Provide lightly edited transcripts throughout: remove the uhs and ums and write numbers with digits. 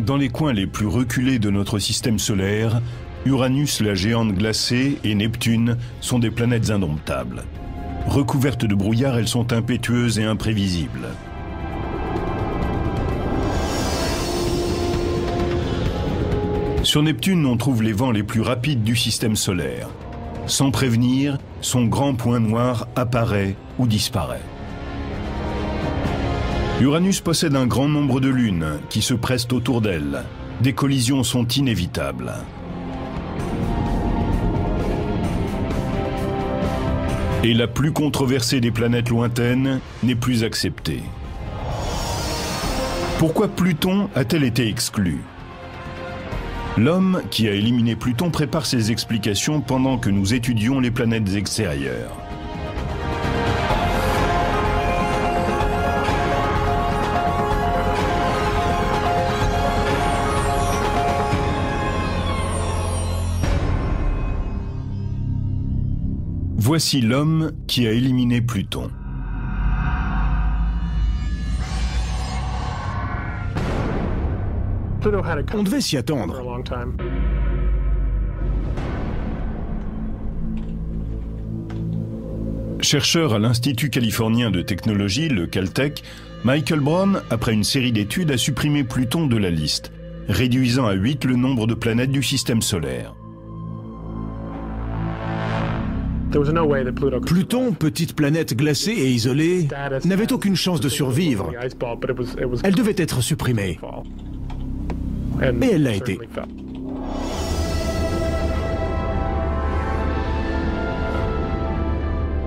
Dans les coins les plus reculés de notre système solaire, Uranus, la géante glacée, et Neptune sont des planètes indomptables. Recouvertes de brouillard, elles sont impétueuses et imprévisibles. Sur Neptune, on trouve les vents les plus rapides du système solaire. Sans prévenir, son grand point noir apparaît ou disparaît. Uranus possède un grand nombre de lunes qui se pressent autour d'elle. Des collisions sont inévitables. Et la plus controversée des planètes lointaines n'est plus acceptée. Pourquoi Pluton a-t-elle été exclue? L'homme qui a éliminé Pluton prépare ses explications pendant que nous étudions les planètes extérieures. Voici l'homme qui a éliminé Pluton. On devait s'y attendre. Chercheur à l'Institut californien de technologie, le Caltech, Michael Brown, après une série d'études, a supprimé Pluton de la liste, réduisant à 8 le nombre de planètes du système solaire. Pluton, petite planète glacée et isolée, n'avait aucune chance de survivre. Elle devait être supprimée. Et elle l'a été.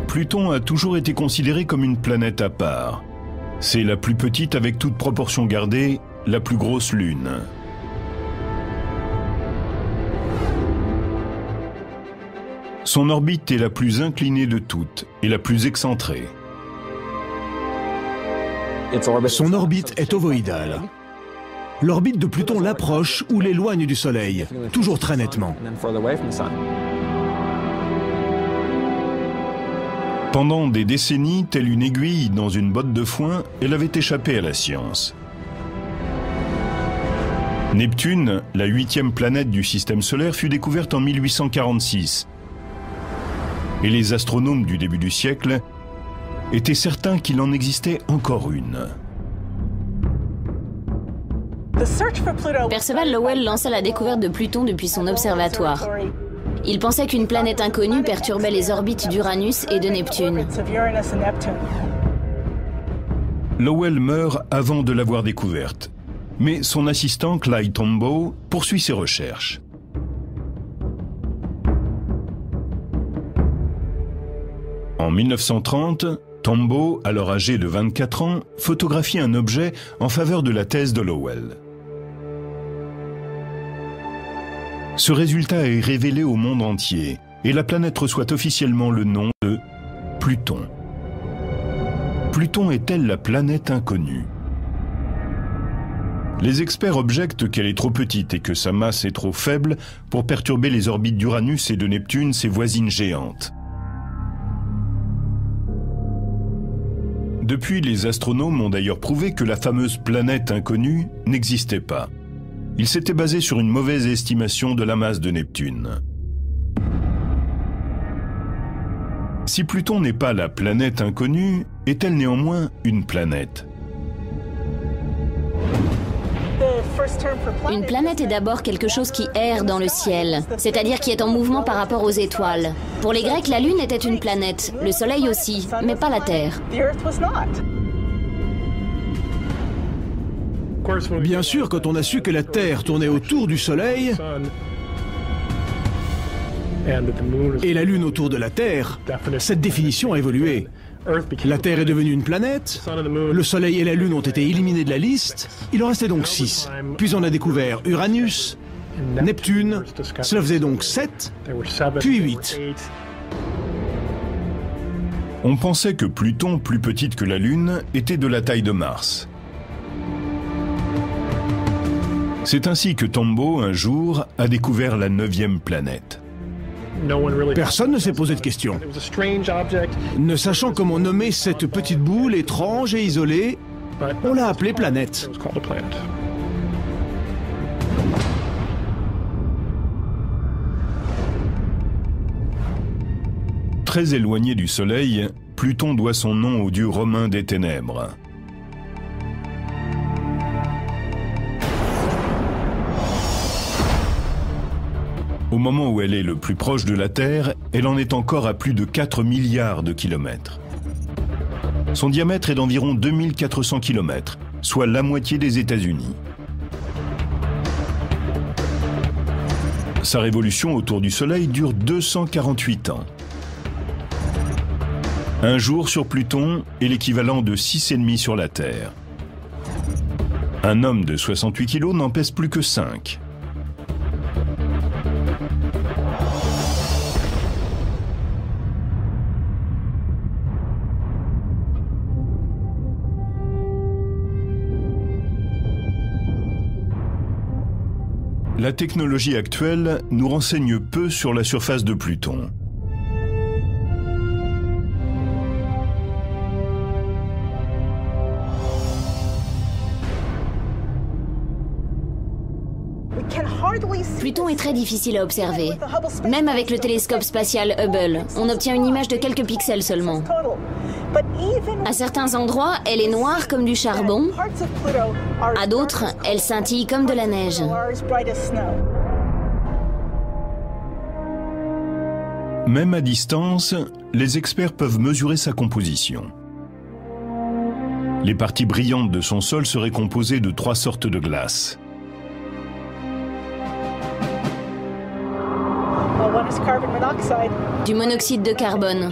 Pluton a toujours été considéré comme une planète à part. C'est la plus petite, avec toute proportion gardée, la plus grosse lune. Son orbite est la plus inclinée de toutes et la plus excentrée. Son orbite est ovoïdale. L'orbite de Pluton l'approche ou l'éloigne du Soleil, toujours très nettement. Pendant des décennies, telle une aiguille dans une botte de foin, elle avait échappé à la science. Neptune, la 8e planète du système solaire, fut découverte en 1846. Et les astronomes du début du siècle étaient certains qu'il en existait encore une. Percival Lowell lança la découverte de Pluton depuis son observatoire. Il pensait qu'une planète inconnue perturbait les orbites d'Uranus et de Neptune. Lowell meurt avant de l'avoir découverte, mais son assistant Clyde Tombaugh poursuit ses recherches. En 1930, Tombaugh, alors âgé de 24 ans, photographie un objet en faveur de la thèse de Lowell. Ce résultat est révélé au monde entier et la planète reçoit officiellement le nom de Pluton. Pluton est-elle la planète inconnue? Les experts objectent qu'elle est trop petite et que sa masse est trop faible pour perturber les orbites d'Uranus et de Neptune, ses voisines géantes. Depuis, les astronomes ont d'ailleurs prouvé que la fameuse planète inconnue n'existait pas. Ils s'étaient basés sur une mauvaise estimation de la masse de Neptune. Si Pluton n'est pas la planète inconnue, est-elle néanmoins une planète? Une planète est d'abord quelque chose qui erre dans le ciel, c'est-à-dire qui est en mouvement par rapport aux étoiles. Pour les Grecs, la Lune était une planète, le Soleil aussi, mais pas la Terre. Bien sûr, quand on a su que la Terre tournait autour du Soleil et la Lune autour de la Terre, cette définition a évolué. La Terre est devenue une planète, le Soleil et la Lune ont été éliminés de la liste, il en restait donc 6. Puis on a découvert Uranus, Neptune, cela faisait donc 7, puis 8. On pensait que Pluton, plus petite que la Lune, était de la taille de Mars. C'est ainsi que Tombaugh, un jour, a découvert la 9e planète. Personne ne s'est posé de questions. Ne sachant comment nommer cette petite boule étrange et isolée, on l'a appelée planète. Très éloigné du Soleil, Pluton doit son nom au dieu romain des ténèbres. Au moment où elle est le plus proche de la Terre, elle en est encore à plus de 4 milliards de kilomètres. Son diamètre est d'environ 2400 kilomètres, soit la moitié des États-Unis. Sa révolution autour du Soleil dure 248 ans. Un jour sur Pluton est l'équivalent de 6,5 sur la Terre. Un homme de 68 kilos n'en pèse plus que 5. La technologie actuelle nous renseigne peu sur la surface de Pluton. Pluton est très difficile à observer. Même avec le télescope spatial Hubble, on obtient une image de quelques pixels seulement. À certains endroits, elle est noire comme du charbon. À d'autres, elle scintille comme de la neige. Même à distance, les experts peuvent mesurer sa composition. Les parties brillantes de son sol seraient composées de 3 sortes de glace. Du monoxyde de carbone,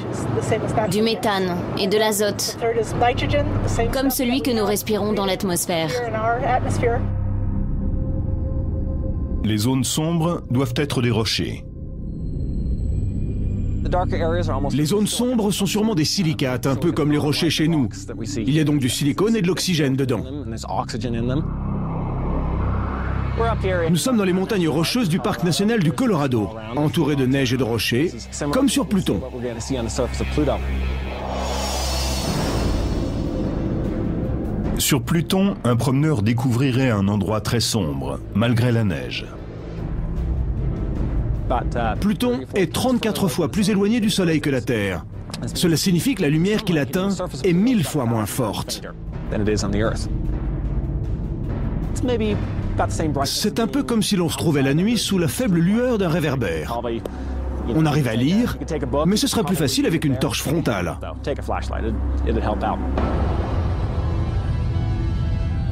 du méthane et de l'azote, comme celui que nous respirons dans l'atmosphère. Les zones sombres doivent être des rochers. Les zones sombres sont sûrement des silicates, un peu comme les rochers chez nous. Il y a donc du silicone et de l'oxygène dedans. Nous sommes dans les montagnes rocheuses du parc national du Colorado, entourées de neige et de rochers, comme sur Pluton. Sur Pluton, un promeneur découvrirait un endroit très sombre, malgré la neige. Pluton est 34 fois plus éloigné du Soleil que la Terre. Cela signifie que la lumière qu'il atteint est 1000 fois moins forte. C'est un peu comme si l'on se trouvait la nuit sous la faible lueur d'un réverbère. On arrive à lire, mais ce sera plus facile avec une torche frontale.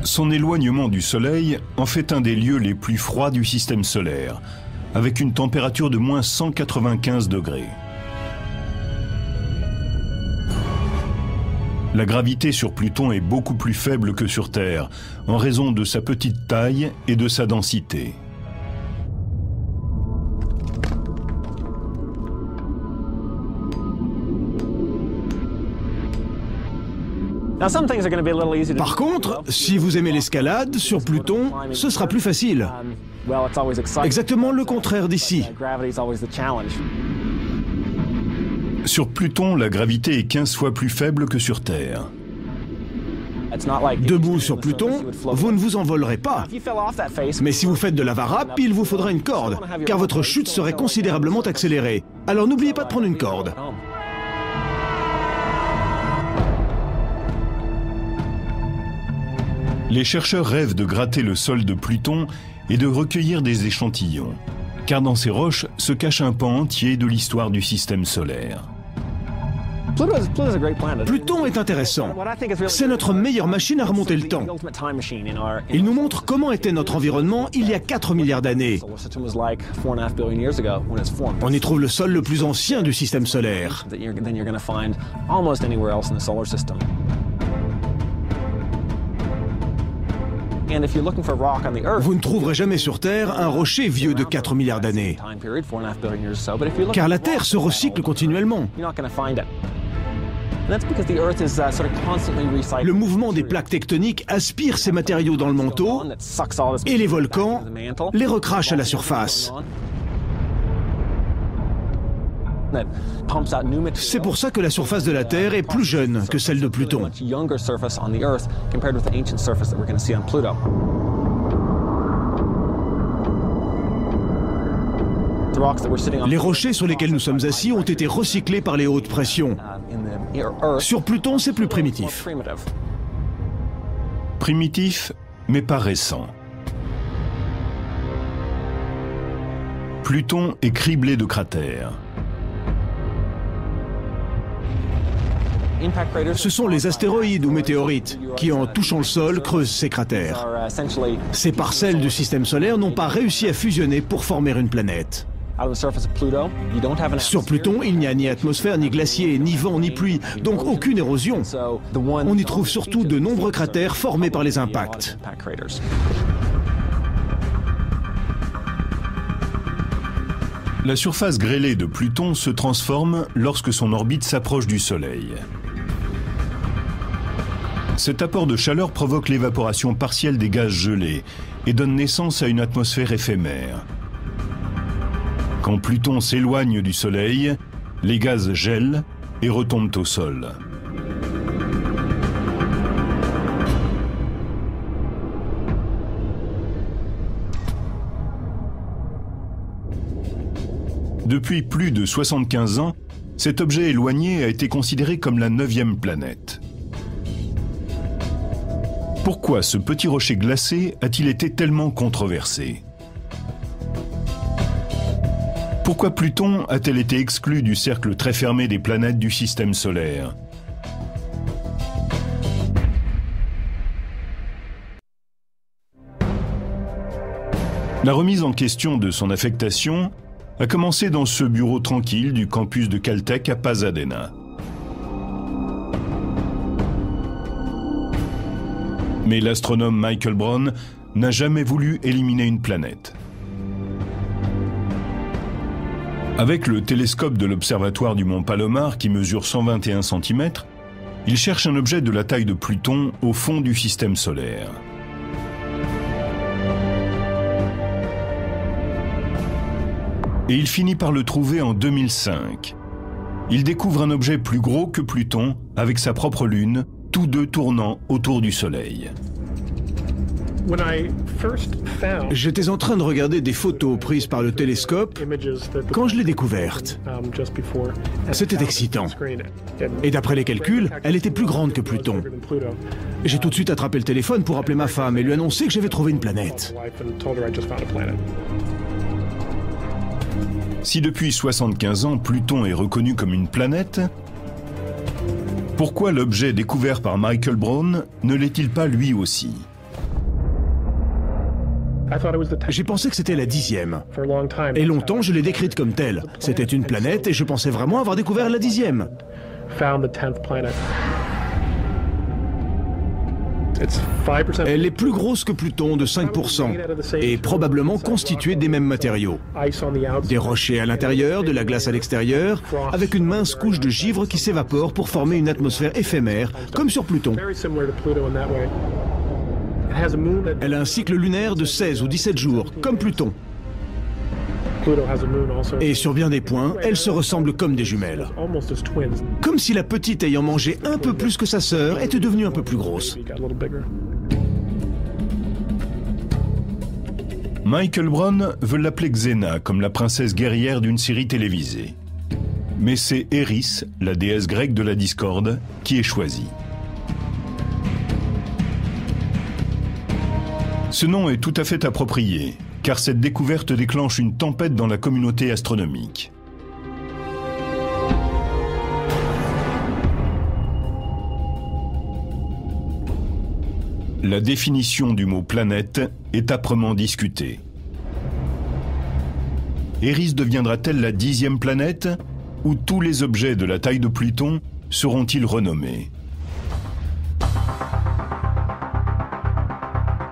Son éloignement du Soleil en fait un des lieux les plus froids du système solaire, avec une température de moins 195 degrés. La gravité sur Pluton est beaucoup plus faible que sur Terre, en raison de sa petite taille et de sa densité. Par contre, si vous aimez l'escalade, sur Pluton, ce sera plus facile. Exactement le contraire d'ici. Sur Pluton, la gravité est 15 fois plus faible que sur Terre. Debout sur Pluton, vous ne vous envolerez pas. Mais si vous faites de la varap, il vous faudra une corde, car votre chute serait considérablement accélérée. Alors n'oubliez pas de prendre une corde. Les chercheurs rêvent de gratter le sol de Pluton et de recueillir des échantillons, car dans ces roches se cache un pan entier de l'histoire du système solaire. Pluton est intéressant. C'est notre meilleure machine à remonter le temps. Il nous montre comment était notre environnement il y a 4 milliards d'années. On y trouve le sol le plus ancien du système solaire. Vous ne trouverez jamais sur Terre un rocher vieux de 4 milliards d'années, car la Terre se recycle continuellement. Le mouvement des plaques tectoniques aspire ces matériaux dans le manteau et les volcans les recrachent à la surface. C'est pour ça que la surface de la Terre est plus jeune que celle de Pluton. Les rochers sur lesquels nous sommes assis ont été recyclés par les hautes pressions. Sur Pluton, c'est plus primitif. Primitif, mais pas récent. Pluton est criblé de cratères. Ce sont les astéroïdes ou météorites qui, en touchant le sol, creusent ces cratères. Ces parcelles du système solaire n'ont pas réussi à fusionner pour former une planète. Sur Pluton, il n'y a ni atmosphère, ni glacier, ni vent, ni pluie, donc aucune érosion. On y trouve surtout de nombreux cratères formés par les impacts. La surface grêlée de Pluton se transforme lorsque son orbite s'approche du Soleil. Cet apport de chaleur provoque l'évaporation partielle des gaz gelés et donne naissance à une atmosphère éphémère. Quand Pluton s'éloigne du Soleil, les gaz gèlent et retombent au sol. Depuis plus de 75 ans, cet objet éloigné a été considéré comme la 9e planète. Pourquoi ce petit rocher glacé a-t-il été tellement controversé? Pourquoi Pluton a-t-elle été exclue du cercle très fermé des planètes du système solaire? La remise en question de son affectation a commencé dans ce bureau tranquille du campus de Caltech à Pasadena. Mais l'astronome Michael Brown n'a jamais voulu éliminer une planète. Avec le télescope de l'observatoire du mont Palomar qui mesure 121 cm, il cherche un objet de la taille de Pluton au fond du système solaire. Et il finit par le trouver en 2005. Il découvre un objet plus gros que Pluton avec sa propre lune, tous deux tournant autour du Soleil. J'étais en train de regarder des photos prises par le télescope quand je l'ai découverte. C'était excitant. Et d'après les calculs, elle était plus grande que Pluton. J'ai tout de suite attrapé le téléphone pour appeler ma femme et lui annoncer que j'avais trouvé une planète. Si depuis 75 ans, Pluton est reconnu comme une planète, pourquoi l'objet découvert par Michael Brown ne l'est-il pas lui aussi? J'ai pensé que c'était la 10e. Et longtemps, je l'ai décrite comme telle. C'était une planète et je pensais vraiment avoir découvert la 10e. Elle est plus grosse que Pluton de 5% et probablement constituée des mêmes matériaux. Des rochers à l'intérieur, de la glace à l'extérieur, avec une mince couche de givre qui s'évapore pour former une atmosphère éphémère, comme sur Pluton. Elle a un cycle lunaire de 16 ou 17 jours, comme Pluton. Et sur bien des points, elles se ressemblent comme des jumelles. Comme si la petite ayant mangé un peu plus que sa sœur était devenue un peu plus grosse. Michael Brown veut l'appeler Xena, comme la princesse guerrière d'une série télévisée. Mais c'est Eris, la déesse grecque de la discorde, qui est choisie. Ce nom est tout à fait approprié, car cette découverte déclenche une tempête dans la communauté astronomique. La définition du mot planète est âprement discutée. Eris deviendra-t-elle la 10e planète, ou tous les objets de la taille de Pluton seront-ils renommés?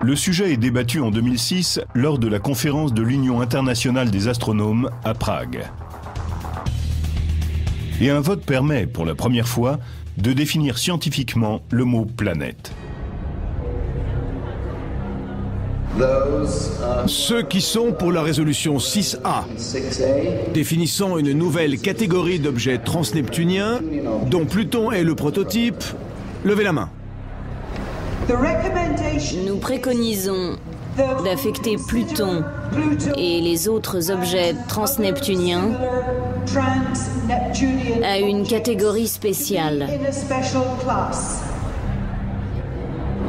Le sujet est débattu en 2006 lors de la conférence de l'Union internationale des astronomes à Prague. Et un vote permet, pour la première fois, de définir scientifiquement le mot planète. Ceux qui sont pour la résolution 6A, définissant une nouvelle catégorie d'objets transneptuniens, dont Pluton est le prototype, levez la main. Nous préconisons d'affecter Pluton et les autres objets transneptuniens à une catégorie spéciale.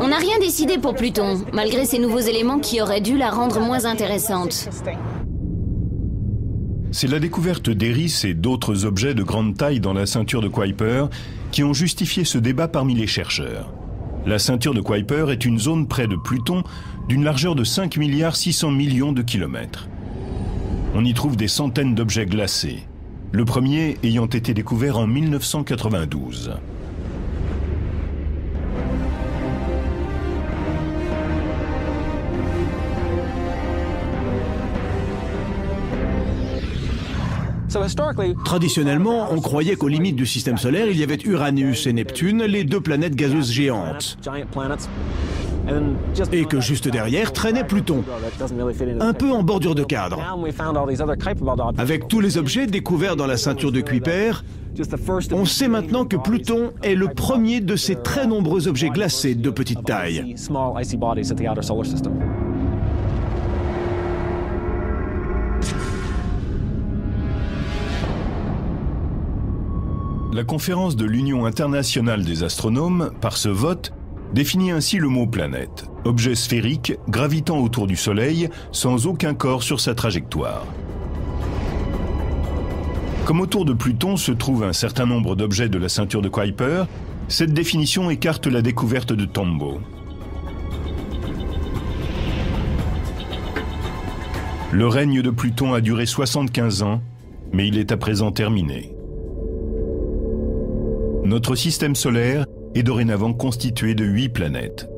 On n'a rien décidé pour Pluton, malgré ces nouveaux éléments qui auraient dû la rendre moins intéressante. C'est la découverte d'Eris et d'autres objets de grande taille dans la ceinture de Kuiper qui ont justifié ce débat parmi les chercheurs. La ceinture de Kuiper est une zone près de Pluton d'une largeur de 5,6 milliards de kilomètres. On y trouve des centaines d'objets glacés, le premier ayant été découvert en 1992. Traditionnellement, on croyait qu'aux limites du système solaire, il y avait Uranus et Neptune, les deux planètes gazeuses géantes. Et que juste derrière traînait Pluton, un peu en bordure de cadre. Avec tous les objets découverts dans la ceinture de Kuiper, on sait maintenant que Pluton est le premier de ces très nombreux objets glacés de petite taille. La conférence de l'Union internationale des astronomes, par ce vote, définit ainsi le mot planète, objet sphérique gravitant autour du Soleil sans aucun corps sur sa trajectoire. Comme autour de Pluton se trouve un certain nombre d'objets de la ceinture de Kuiper, cette définition écarte la découverte de Tombaugh. Le règne de Pluton a duré 75 ans, mais il est à présent terminé. Notre système solaire est dorénavant constitué de 8 planètes.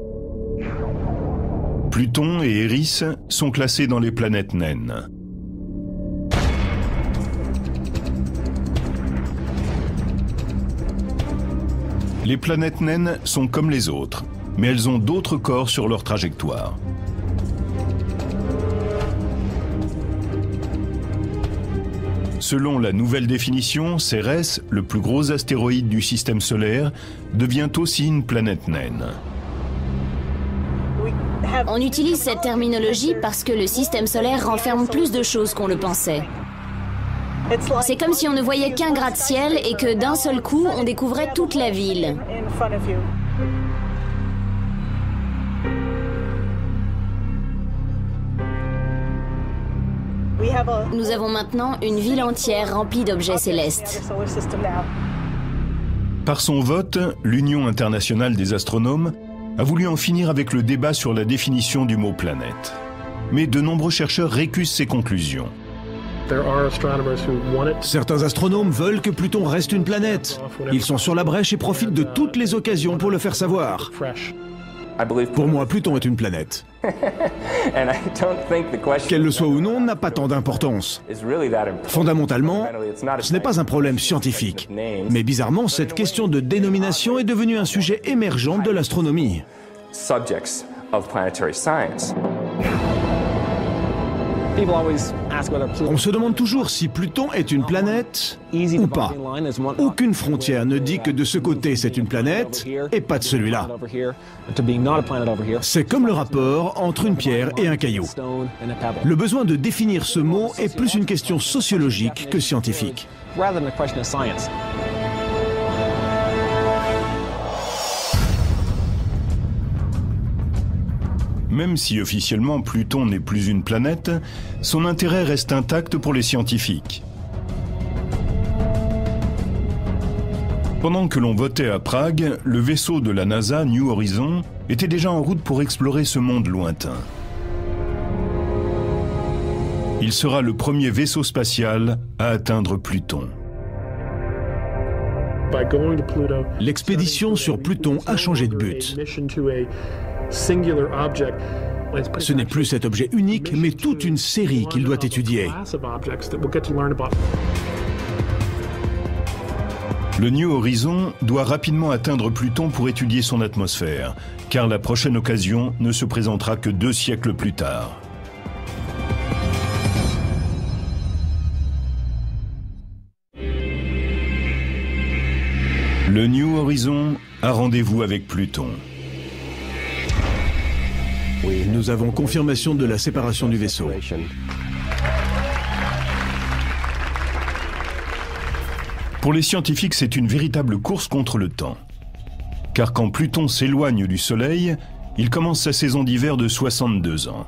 Pluton et Eris sont classés dans les planètes naines. Les planètes naines sont comme les autres, mais elles ont d'autres corps sur leur trajectoire. Selon la nouvelle définition, Cérès, le plus gros astéroïde du système solaire, devient aussi une planète naine. On utilise cette terminologie parce que le système solaire renferme plus de choses qu'on le pensait. C'est comme si on ne voyait qu'un gratte-ciel et que d'un seul coup, on découvrait toute la ville. Nous avons maintenant une ville entière remplie d'objets célestes. Par son vote, l'Union internationale des astronomes a voulu en finir avec le débat sur la définition du mot planète. Mais de nombreux chercheurs récusent ces conclusions. Certains astronomes veulent que Pluton reste une planète. Ils sont sur la brèche et profitent de toutes les occasions pour le faire savoir. Pour moi, Pluton est une planète. Qu'elle le soit ou non n'a pas tant d'importance. Fondamentalement, ce n'est pas un problème scientifique. Mais bizarrement, cette question de dénomination est devenue un sujet émergent de l'astronomie. On se demande toujours si Pluton est une planète ou pas. Aucune frontière ne dit que de ce côté c'est une planète et pas de celui-là. C'est comme le rapport entre une pierre et un caillou. Le besoin de définir ce mot est plus une question sociologique que scientifique. Même si officiellement Pluton n'est plus une planète, son intérêt reste intact pour les scientifiques. Pendant que l'on votait à Prague, le vaisseau de la NASA, New Horizon, était déjà en route pour explorer ce monde lointain. Il sera le premier vaisseau spatial à atteindre Pluton. L'expédition sur Pluton a changé de but. Ce n'est plus cet objet unique, mais toute une série qu'il doit étudier. Le New Horizon doit rapidement atteindre Pluton pour étudier son atmosphère, car la prochaine occasion ne se présentera que 2 siècles plus tard. Le New Horizon a rendez-vous avec Pluton. Nous avons confirmation de la séparation du vaisseau. Pour les scientifiques, c'est une véritable course contre le temps. Car quand Pluton s'éloigne du Soleil, il commence sa saison d'hiver de 62 ans.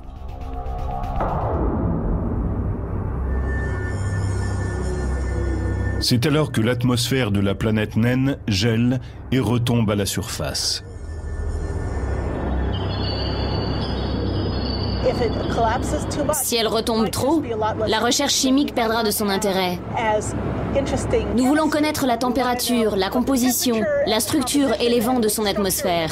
C'est alors que l'atmosphère de la planète naine gèle et retombe à la surface. Si elle retombe trop, la recherche chimique perdra de son intérêt. Nous voulons connaître la température, la composition, la structure et les vents de son atmosphère.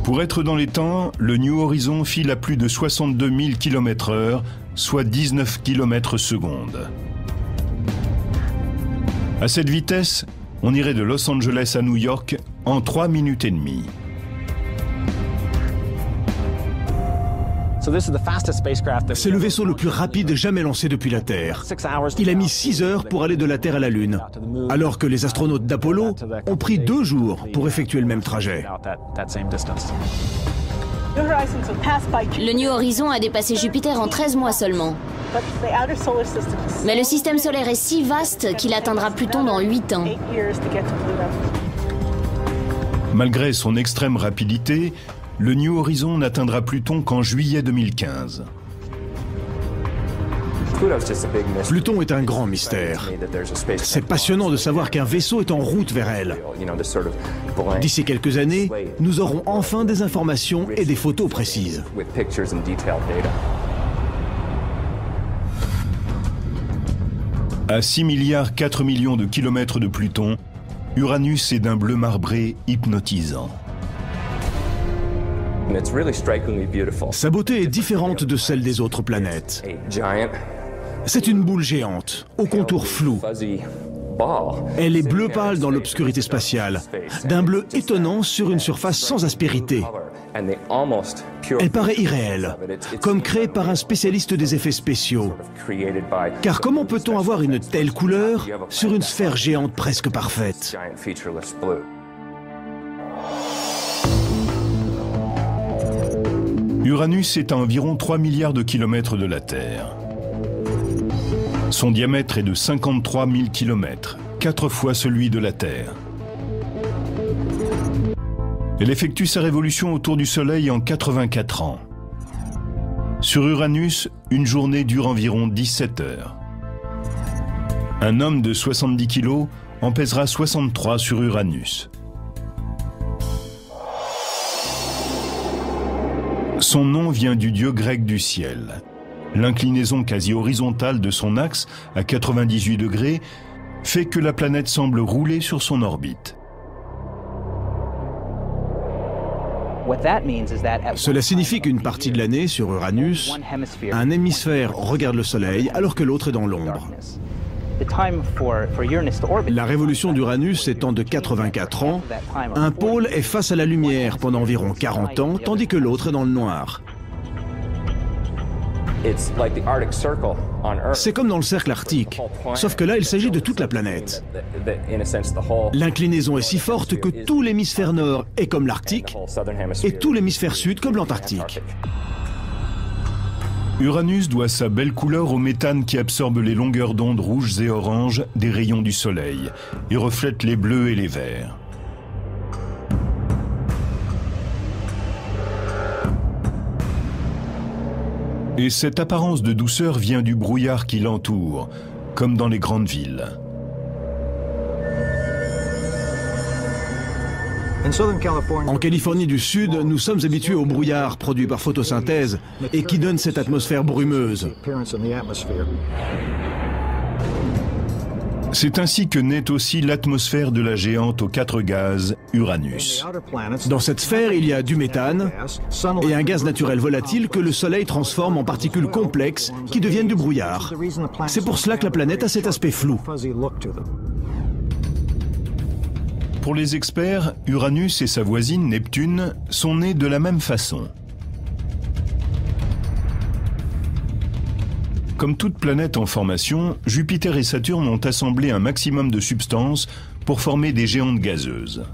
Pour être dans les temps, le New Horizon file à plus de 62 000 km/h, soit 19 km/s. À cette vitesse, on irait de Los Angeles à New York en 3 minutes et demie. C'est le vaisseau le plus rapide jamais lancé depuis la Terre. Il a mis 6 heures pour aller de la Terre à la Lune, alors que les astronautes d'Apollo ont pris 2 jours pour effectuer le même trajet. Le New Horizon a dépassé Jupiter en 13 mois seulement. Mais le système solaire est si vaste qu'il atteindra Pluton dans 8 ans. Malgré son extrême rapidité, le New Horizon n'atteindra Pluton qu'en juillet 2015. Pluton est un grand mystère. C'est passionnant de savoir qu'un vaisseau est en route vers elle. D'ici quelques années, nous aurons enfin des informations et des photos précises. À 6 milliards 4 millions de kilomètres de Pluton, Uranus est d'un bleu marbré hypnotisant. Sa beauté est différente de celle des autres planètes. C'est une boule géante, au contour flou. Elle est bleu pâle dans l'obscurité spatiale, d'un bleu étonnant sur une surface sans aspérité. Elle paraît irréelle, comme créée par un spécialiste des effets spéciaux. Car comment peut-on avoir une telle couleur sur une sphère géante presque parfaite ? Uranus est à environ 3 milliards de kilomètres de la Terre. Son diamètre est de 53 000 kilomètres, 4 fois celui de la Terre. Elle effectue sa révolution autour du Soleil en 84 ans. Sur Uranus, une journée dure environ 17 heures. Un homme de 70 kilos en pèsera 63 sur Uranus. Son nom vient du dieu grec du ciel. L'inclinaison quasi horizontale de son axe, à 98 degrés, fait que la planète semble rouler sur son orbite. Cela signifie qu'une partie de l'année, sur Uranus, un hémisphère regarde le Soleil alors que l'autre est dans l'ombre. La révolution d'Uranus étant de 84 ans, un pôle est face à la lumière pendant environ 40 ans, tandis que l'autre est dans le noir. C'est comme dans le cercle arctique, sauf que là, il s'agit de toute la planète. L'inclinaison est si forte que tout l'hémisphère nord est comme l'Arctique et tout l'hémisphère sud comme l'Antarctique. Uranus doit sa belle couleur au méthane qui absorbe les longueurs d'onde rouges et oranges des rayons du Soleil et reflète les bleus et les verts. Et cette apparence de douceur vient du brouillard qui l'entoure, comme dans les grandes villes. En Californie du Sud, nous sommes habitués au brouillard produit par photosynthèse et qui donne cette atmosphère brumeuse. C'est ainsi que naît aussi l'atmosphère de la géante aux 4 gaz, Uranus. Dans cette sphère, il y a du méthane et un gaz naturel volatile que le Soleil transforme en particules complexes qui deviennent du brouillard. C'est pour cela que la planète a cet aspect flou. Pour les experts, Uranus et sa voisine Neptune sont nés de la même façon. Comme toute planète en formation, Jupiter et Saturne ont assemblé un maximum de substances pour former des géantes gazeuses.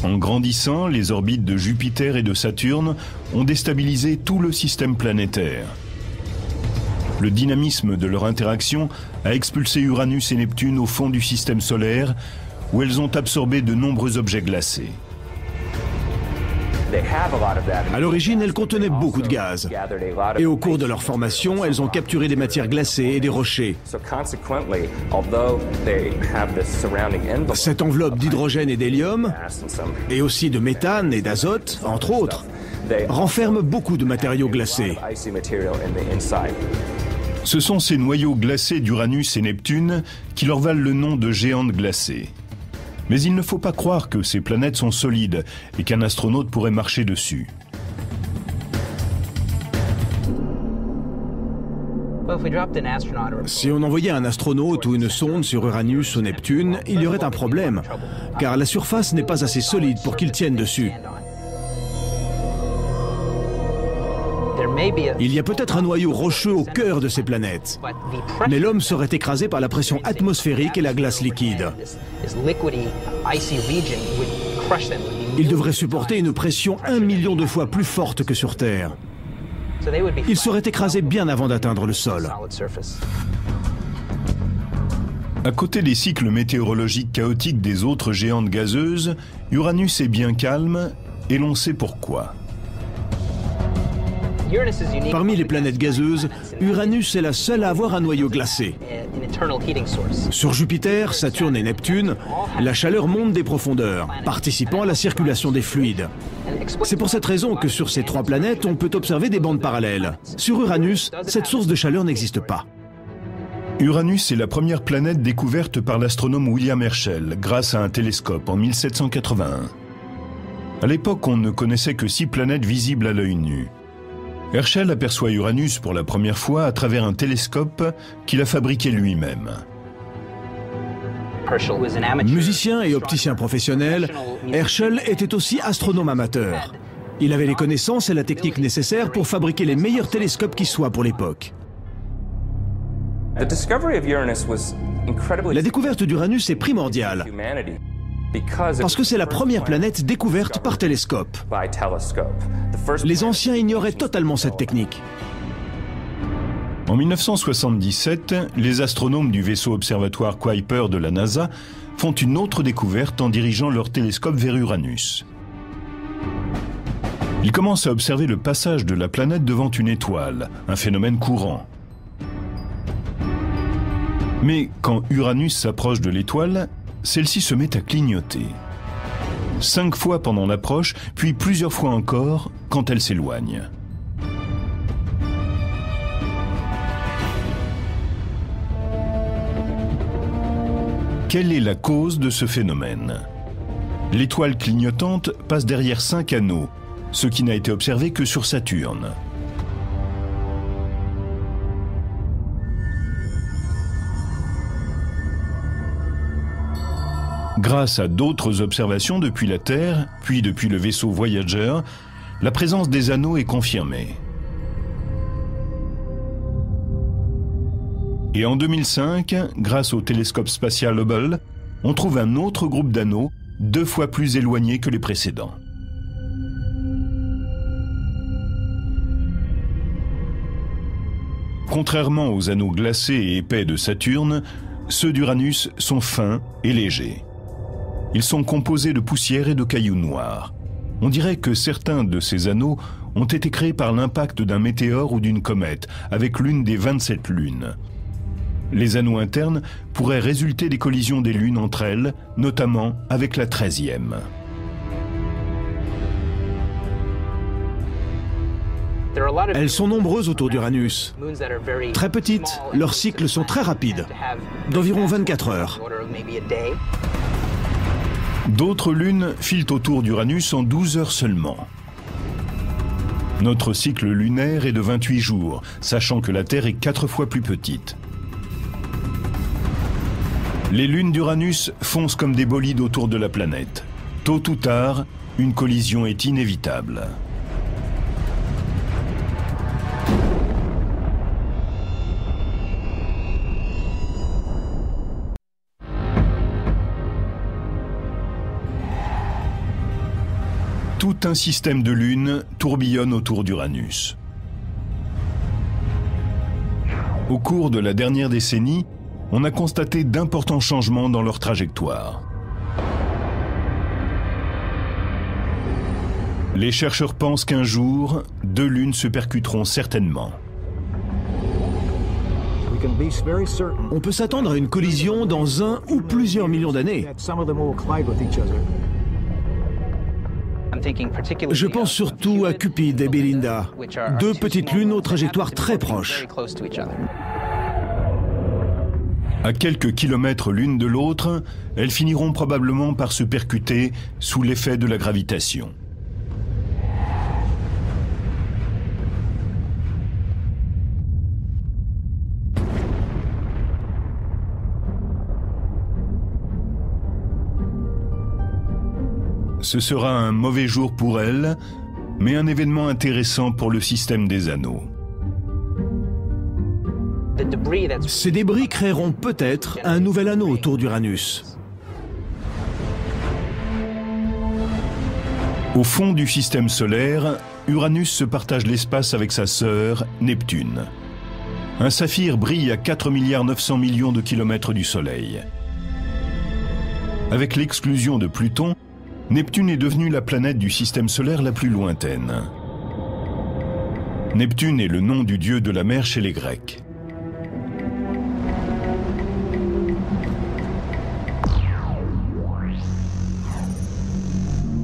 En grandissant, les orbites de Jupiter et de Saturne ont déstabilisé tout le système planétaire. Le dynamisme de leur interaction a expulsé Uranus et Neptune au fond du système solaire, où elles ont absorbé de nombreux objets glacés. À l'origine, elles contenaient beaucoup de gaz. Et au cours de leur formation, elles ont capturé des matières glacées et des rochers. Cette enveloppe d'hydrogène et d'hélium, et aussi de méthane et d'azote, entre autres, renferme beaucoup de matériaux glacés. Ce sont ces noyaux glacés d'Uranus et Neptune qui leur valent le nom de géantes glacées. Mais il ne faut pas croire que ces planètes sont solides et qu'un astronaute pourrait marcher dessus. Si on envoyait un astronaute ou une sonde sur Uranus ou Neptune, il y aurait un problème, car la surface n'est pas assez solide pour qu'ils tiennent dessus. Il y a peut-être un noyau rocheux au cœur de ces planètes, mais l'homme serait écrasé par la pression atmosphérique et la glace liquide. Il devrait supporter une pression 1 million de fois plus forte que sur Terre. Il serait écrasé bien avant d'atteindre le sol. À côté des cycles météorologiques chaotiques des autres géantes gazeuses, Uranus est bien calme et l'on sait pourquoi. Parmi les planètes gazeuses, Uranus est la seule à avoir un noyau glacé. Sur Jupiter, Saturne et Neptune, la chaleur monte des profondeurs, participant à la circulation des fluides. C'est pour cette raison que sur ces trois planètes, on peut observer des bandes parallèles. Sur Uranus, cette source de chaleur n'existe pas. Uranus est la première planète découverte par l'astronome William Herschel grâce à un télescope en 1781. À l'époque, on ne connaissait que 6 planètes visibles à l'œil nu. Herschel aperçoit Uranus pour la première fois à travers un télescope qu'il a fabriqué lui-même. Musicien et opticien professionnel, Herschel était aussi astronome amateur. Il avait les connaissances et la technique nécessaires pour fabriquer les meilleurs télescopes qui soient pour l'époque. La découverte d'Uranus est primordiale, parce que c'est la première planète découverte par télescope. Les anciens ignoraient totalement cette technique. En 1977, les astronomes du vaisseau observatoire Kuiper de la NASA font une autre découverte en dirigeant leur télescope vers Uranus. Ils commencent à observer le passage de la planète devant une étoile, un phénomène courant. Mais quand Uranus s'approche de l'étoile, celle-ci se met à clignoter. 5 fois pendant l'approche, puis plusieurs fois encore quand elle s'éloigne. Quelle est la cause de ce phénomène? L'étoile clignotante passe derrière 5 anneaux, ce qui n'a été observé que sur Saturne. Grâce à d'autres observations depuis la Terre, puis depuis le vaisseau Voyager, la présence des anneaux est confirmée. Et en 2005, grâce au télescope spatial Hubble, on trouve un autre groupe d'anneaux, 2 fois plus éloignés que les précédents. Contrairement aux anneaux glacés et épais de Saturne, ceux d'Uranus sont fins et légers. Ils sont composés de poussière et de cailloux noirs. On dirait que certains de ces anneaux ont été créés par l'impact d'un météore ou d'une comète, avec l'une des 27 lunes. Les anneaux internes pourraient résulter des collisions des lunes entre elles, notamment avec la 13e. Elles sont nombreuses autour d'Uranus. Très petites, leurs cycles sont très rapides, d'environ 24 heures. D'autres lunes filent autour d'Uranus en 12 heures seulement. Notre cycle lunaire est de 28 jours, sachant que la Terre est 4 fois plus petite. Les lunes d'Uranus foncent comme des bolides autour de la planète. Tôt ou tard, une collision est inévitable. Tout un système de lunes tourbillonne autour d'Uranus. Au cours de la dernière décennie, on a constaté d'importants changements dans leur trajectoire. Les chercheurs pensent qu'un jour, 2 lunes se percuteront certainement. On peut s'attendre à une collision dans 1 ou plusieurs millions d'années. Je pense surtout à Cupid et Belinda, 2 petites lunes aux trajectoires très proches. À quelques kilomètres l'une de l'autre, elles finiront probablement par se percuter sous l'effet de la gravitation. Ce sera un mauvais jour pour elles, mais un événement intéressant pour le système des anneaux. Ces débris créeront peut-être un nouvel anneau autour d'Uranus. Au fond du système solaire, Uranus se partage l'espace avec sa sœur, Neptune. Un saphir brille à 4,9 milliards de kilomètres du Soleil. Avec l'exclusion de Pluton, Neptune est devenue la planète du système solaire la plus lointaine. Neptune est le nom du dieu de la mer chez les Grecs.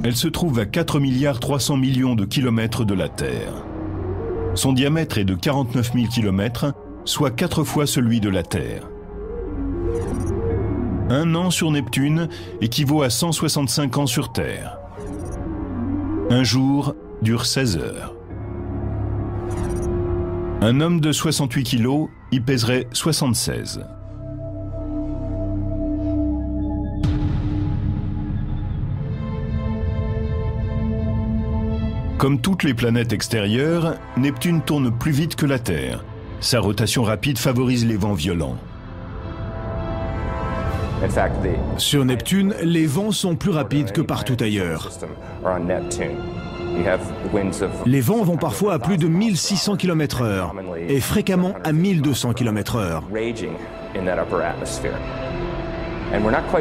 Elle se trouve à 4,3 milliards de kilomètres de la Terre. Son diamètre est de 49 000 kilomètres, soit 4 fois celui de la Terre. Un an sur Neptune équivaut à 165 ans sur Terre. Un jour dure 16 heures. Un homme de 68 kilos y pèserait 76. Comme toutes les planètes extérieures, Neptune tourne plus vite que la Terre. Sa rotation rapide favorise les vents violents. Sur Neptune, les vents sont plus rapides que partout ailleurs. Les vents vont parfois à plus de 1600 km/h et fréquemment à 1200 km/h.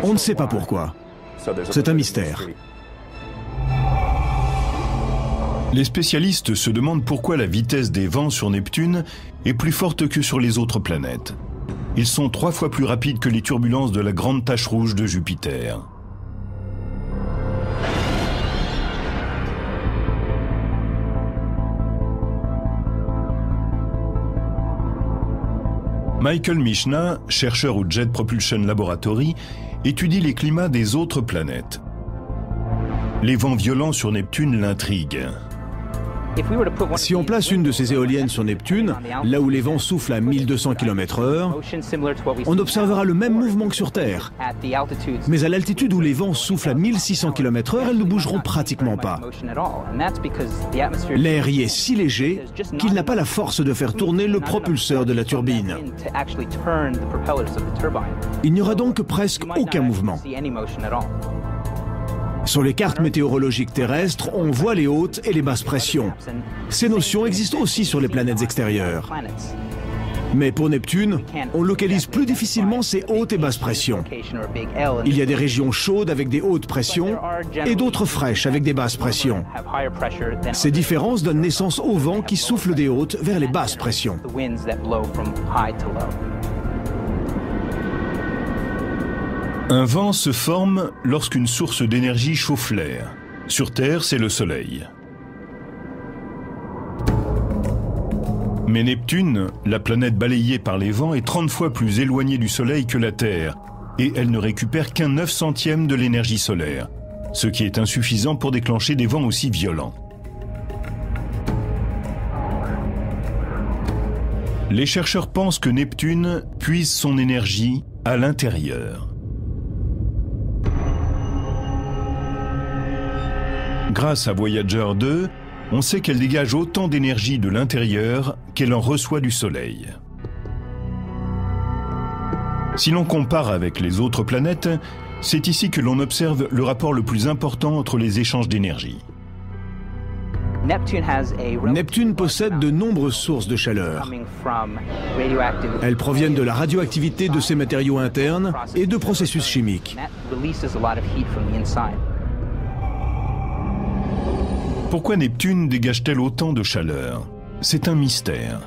On ne sait pas pourquoi. C'est un mystère. Les spécialistes se demandent pourquoi la vitesse des vents sur Neptune est plus forte que sur les autres planètes. Ils sont 3 fois plus rapides que les turbulences de la grande tache rouge de Jupiter. Michael Michna, chercheur au Jet Propulsion Laboratory, étudie les climats des autres planètes. Les vents violents sur Neptune l'intriguent. Si on place une de ces éoliennes sur Neptune, là où les vents soufflent à 1200 km/h, on observera le même mouvement que sur Terre. Mais à l'altitude où les vents soufflent à 1600 km/h, elles ne bougeront pratiquement pas. L'air y est si léger qu'il n'a pas la force de faire tourner le propulseur de la turbine. Il n'y aura donc presque aucun mouvement. Sur les cartes météorologiques terrestres, on voit les hautes et les basses pressions. Ces notions existent aussi sur les planètes extérieures. Mais pour Neptune, on localise plus difficilement ces hautes et basses pressions. Il y a des régions chaudes avec des hautes pressions et d'autres fraîches avec des basses pressions. Ces différences donnent naissance aux vents qui soufflent des hautes vers les basses pressions. Un vent se forme lorsqu'une source d'énergie chauffe l'air. Sur Terre, c'est le Soleil. Mais Neptune, la planète balayée par les vents, est 30 fois plus éloignée du Soleil que la Terre, et elle ne récupère qu'un 9/100 de l'énergie solaire, ce qui est insuffisant pour déclencher des vents aussi violents. Les chercheurs pensent que Neptune puise son énergie à l'intérieur. Grâce à Voyager 2, on sait qu'elle dégage autant d'énergie de l'intérieur qu'elle en reçoit du Soleil. Si l'on compare avec les autres planètes, c'est ici que l'on observe le rapport le plus important entre les échanges d'énergie. Neptune possède de nombreuses sources de chaleur. Elles proviennent de la radioactivité de ses matériaux internes et de processus chimiques. Pourquoi Neptune dégage-t-elle autant de chaleur? C'est un mystère.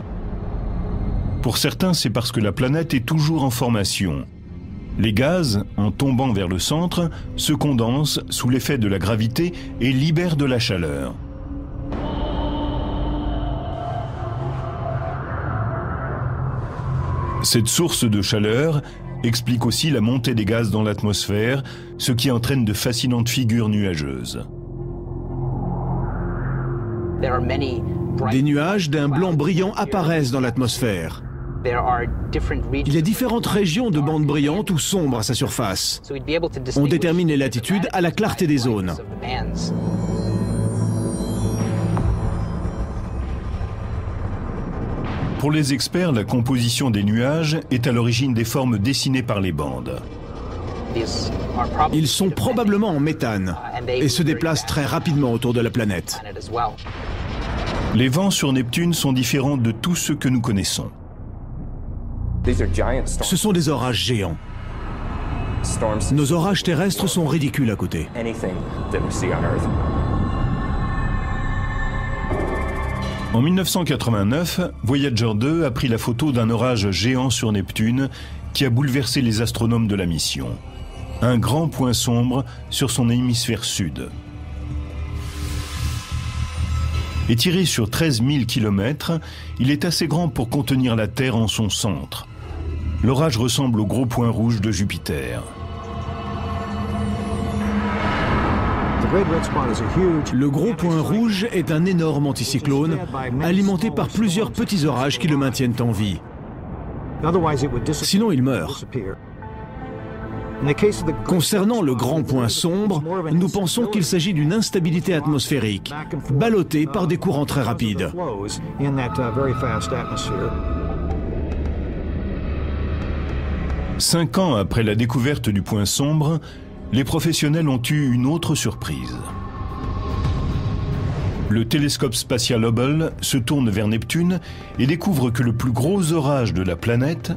Pour certains, c'est parce que la planète est toujours en formation. Les gaz, en tombant vers le centre, se condensent sous l'effet de la gravité et libèrent de la chaleur. Cette source de chaleur explique aussi la montée des gaz dans l'atmosphère, ce qui entraîne de fascinantes figures nuageuses. Des nuages d'un blanc brillant apparaissent dans l'atmosphère. Il y a différentes régions de bandes brillantes ou sombres à sa surface. On détermine les latitudes à la clarté des zones. Pour les experts, la composition des nuages est à l'origine des formes dessinées par les bandes. Ils sont probablement en méthane et se déplacent très rapidement autour de la planète. Les vents sur Neptune sont différents de tous ceux que nous connaissons. Ce sont des orages géants. Nos orages terrestres sont ridicules à côté. En 1989, Voyager 2 a pris la photo d'un orage géant sur Neptune qui a bouleversé les astronomes de la mission. Un grand point sombre sur son hémisphère sud. Étiré sur 13 000 km, il est assez grand pour contenir la Terre en son centre. L'orage ressemble au gros point rouge de Jupiter. Le gros point rouge est un énorme anticyclone alimenté par plusieurs petits orages qui le maintiennent en vie. Sinon, il meurt. Concernant le grand point sombre, nous pensons qu'il s'agit d'une instabilité atmosphérique, ballottée par des courants très rapides. 5 ans après la découverte du point sombre, les professionnels ont eu une autre surprise. Le télescope spatial Hubble se tourne vers Neptune et découvre que le plus gros orage de la planète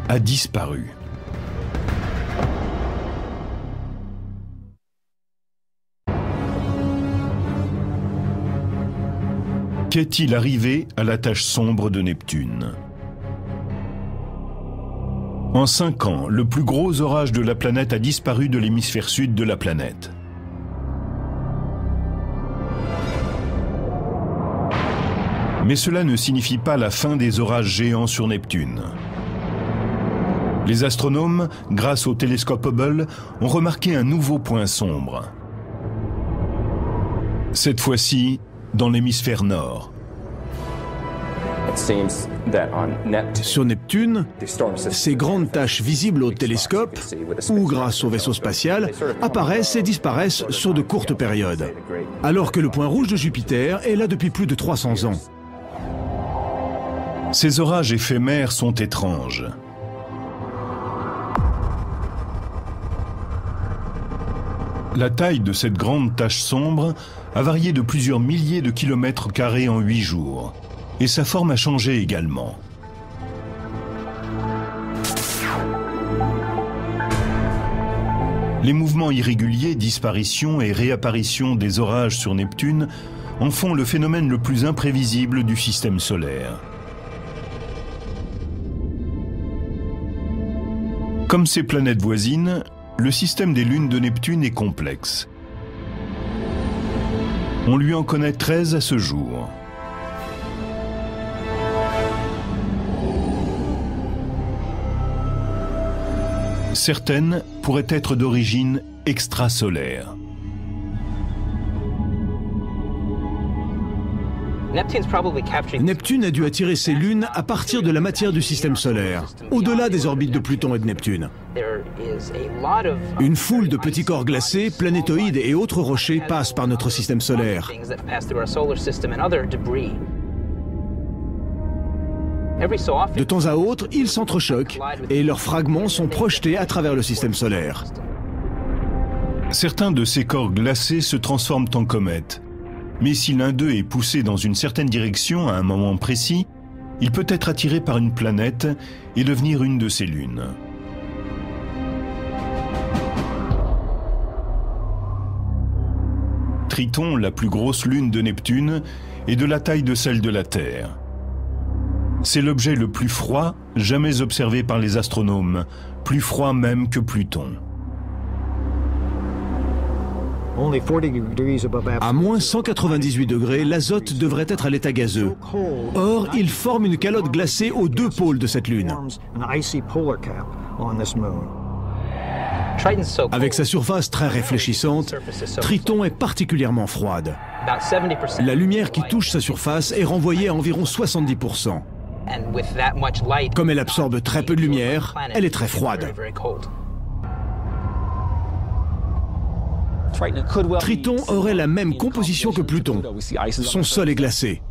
a disparu. Qu'est-il arrivé à la tache sombre de Neptune? En 5 ans, le plus gros orage de la planète a disparu de l'hémisphère sud de la planète. Mais cela ne signifie pas la fin des orages géants sur Neptune. Les astronomes, grâce au télescope Hubble, ont remarqué un nouveau point sombre. Cette fois-ci, dans l'hémisphère nord. Sur Neptune, ces grandes taches visibles au télescope ou grâce au vaisseau spatial apparaissent et disparaissent sur de courtes périodes, alors que le point rouge de Jupiter est là depuis plus de 300 ans. Ces orages éphémères sont étranges. La taille de cette grande tache sombre a varié de plusieurs milliers de kilomètres carrés en 8 jours. Et sa forme a changé également. Les mouvements irréguliers, disparition et réapparition des orages sur Neptune en font le phénomène le plus imprévisible du système solaire. Comme ses planètes voisines, le système des lunes de Neptune est complexe. On lui en connaît 13 à ce jour. Certaines pourraient être d'origine extrasolaire. Neptune a dû attirer ses lunes à partir de la matière du système solaire, au-delà des orbites de Pluton et de Neptune. Une foule de petits corps glacés, planétoïdes et autres rochers passent par notre système solaire. De temps à autre, ils s'entrechoquent et leurs fragments sont projetés à travers le système solaire. Certains de ces corps glacés se transforment en comètes. Mais si l'un d'eux est poussé dans une certaine direction à un moment précis, il peut être attiré par une planète et devenir une de ses lunes. Triton, la plus grosse lune de Neptune, est de la taille de celle de la Terre. C'est l'objet le plus froid jamais observé par les astronomes, plus froid même que Pluton. À moins 198 degrés, l'azote devrait être à l'état gazeux. Or, il forme une calotte glacée aux deux pôles de cette lune. Avec sa surface très réfléchissante, Triton est particulièrement froide. La lumière qui touche sa surface est renvoyée à environ 70%. Comme elle absorbe très peu de lumière, elle est très froide. Triton aurait la même composition que Pluton. Son sol est glacé.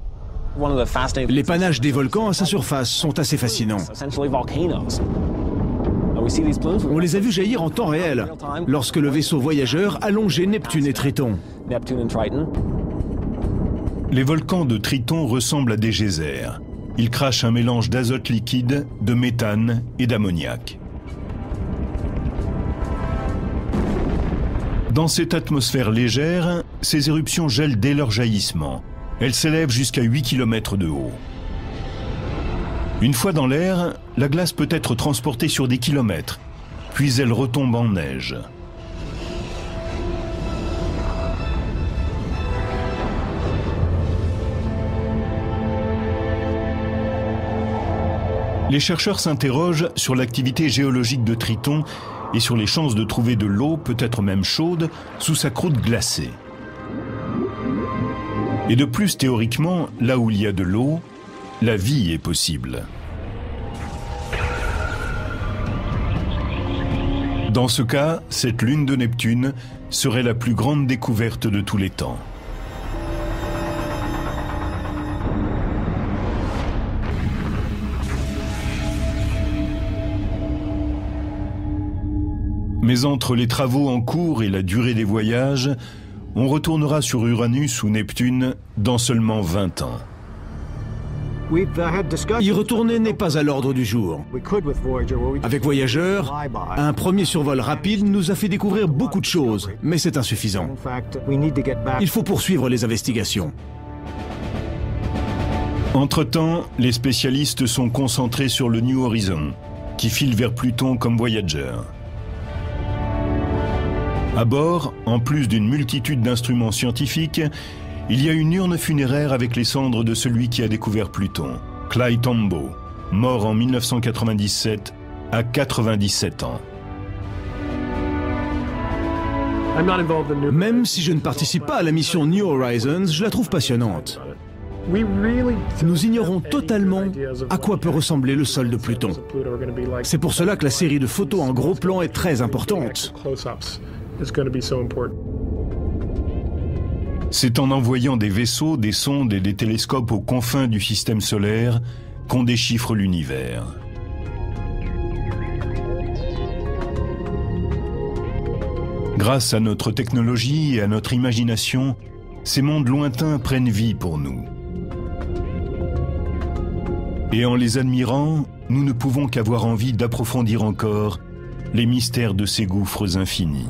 Les panaches des volcans à sa surface sont assez fascinants. On les a vus jaillir en temps réel, lorsque le vaisseau voyageur allongeait Neptune et Triton. Les volcans de Triton ressemblent à des geysers. Ils crachent un mélange d'azote liquide, de méthane et d'ammoniac. Dans cette atmosphère légère, ces éruptions gèlent dès leur jaillissement. Elles s'élèvent jusqu'à 8 km de haut. Une fois dans l'air, la glace peut être transportée sur des kilomètres, puis elle retombe en neige. Les chercheurs s'interrogent sur l'activité géologique de Triton et sur les chances de trouver de l'eau, peut-être même chaude, sous sa croûte glacée. Et de plus, théoriquement, là où il y a de l'eau, la vie est possible. Dans ce cas, cette lune de Neptune serait la plus grande découverte de tous les temps. Mais entre les travaux en cours et la durée des voyages, on retournera sur Uranus ou Neptune dans seulement 20 ans. Y retourner n'est pas à l'ordre du jour. Avec Voyager, un premier survol rapide nous a fait découvrir beaucoup de choses, mais c'est insuffisant. Il faut poursuivre les investigations. Entre-temps, les spécialistes sont concentrés sur le New Horizon, qui file vers Pluton comme Voyager. À bord, en plus d'une multitude d'instruments scientifiques, il y a une urne funéraire avec les cendres de celui qui a découvert Pluton, Clyde Tombaugh, mort en 1997 à 97 ans. Même si je ne participe pas à la mission New Horizons, je la trouve passionnante. Nous ignorons totalement à quoi peut ressembler le sol de Pluton. C'est pour cela que la série de photos en gros plan est très importante. C'est en envoyant des vaisseaux, des sondes et des télescopes aux confins du système solaire qu'on déchiffre l'univers. Grâce à notre technologie et à notre imagination, ces mondes lointains prennent vie pour nous. Et en les admirant, nous ne pouvons qu'avoir envie d'approfondir encore les mystères de ces gouffres infinis.